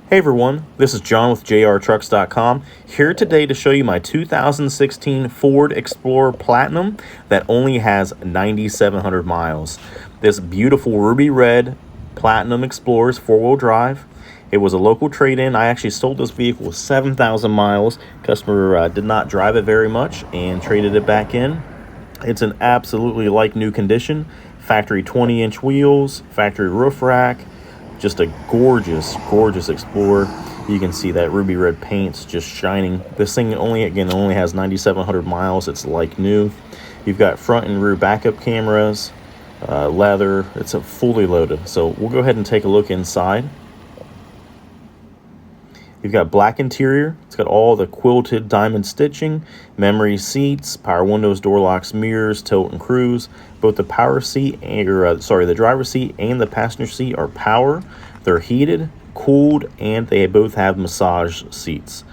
Hey everyone, this is John with jrtrucks.com, here today to show you my 2016 Ford Explorer Platinum that only has 9,700 miles. This beautiful ruby red Platinum Explorer is four-wheel drive. It was a local trade-in. I actually sold this vehicle with 7,000 miles. Customer did not drive it very much and traded it back in. It's in absolutely like new condition. Factory 20-inch wheels, factory roof rack. Just a gorgeous Explorer. You can see that ruby red paint's just shining. This thing only has 9,700 miles. It's like new. You've got front and rear backup cameras, leather. It's fully loaded. So we'll go ahead and take a look inside. You've got black interior. It's got all the quilted diamond stitching, memory seats, power windows, door locks, mirrors, tilt and cruise. Both the the driver's seat and the passenger seat are power. They're heated, cooled, and they both have massage seats.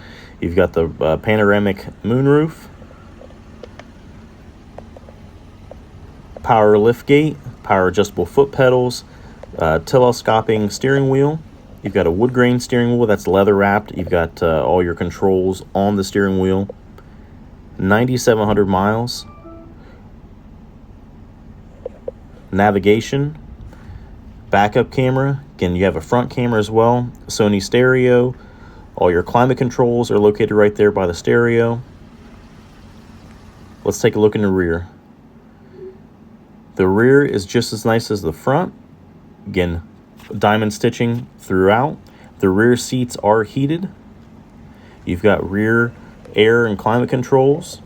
You've got the panoramic moonroof, power liftgate, power adjustable foot pedals, telescoping steering wheel. You've got a wood grain steering wheel that's leather wrapped. You've got all your controls on the steering wheel. 9,700 miles. Navigation. Backup camera. Again, you have a front camera as well. Sony stereo. All your climate controls are located right there by the stereo. Let's take a look in the rear. The rear is just as nice as the front. Again, diamond stitching throughout. The rear seats are heated. You've got rear air and climate controls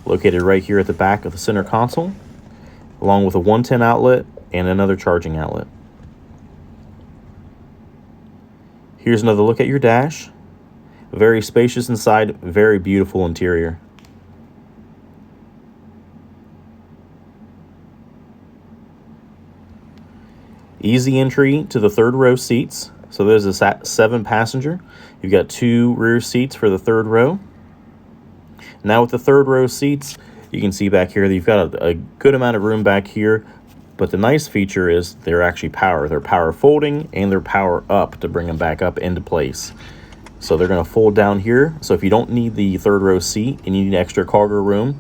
located right here at the back of the center console, along with a 110 outlet and another charging outlet. Here's another look at your dash. Very spacious inside, very beautiful interior. Easy entry to the third row seats. So there's a 7-passenger. You've got 2 rear seats for the third row. Now with the third row seats, you can see back here that you've got a good amount of room back here. But the nice feature is they're actually power. They're power folding and they're power up to bring them back up into place. So they're going to fold down here. So if you don't need the third row seat and you need extra cargo room,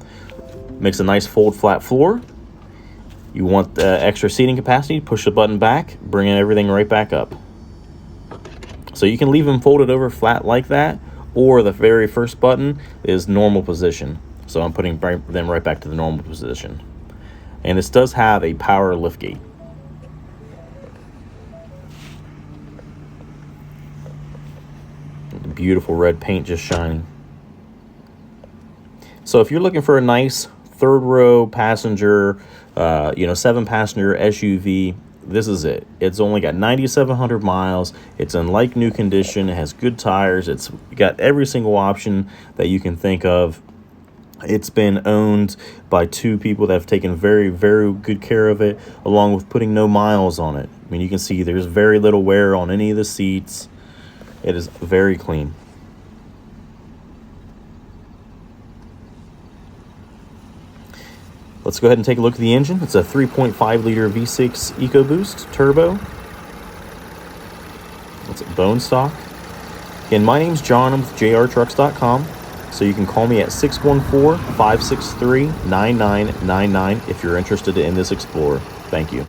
makes a nice fold flat floor. You want the extra seating capacity, push the button back, bringing everything right back up. So you can leave them folded over flat like that, or the very first button is normal position. So I'm putting them right back to the normal position. And this does have a power liftgate. Beautiful red paint just shining. So if you're looking for a nice third row passenger, 7-passenger SUV, this is it. It's only got 9,700 miles. It's in like new condition. It has good tires. It's got every single option that you can think of. It's been owned by 2 people that have taken very, very good care of it, along with putting no miles on it. I mean, you can see there's very little wear on any of the seats. It is very clean. Let's go ahead and take a look at the engine. It's a 3.5 liter V6 Ecoboost turbo. It's a bone stock. Again, my name's John. I'm with jrtrucks.com. So you can call me at 614-563-9999 if you're interested in this Explorer. Thank you.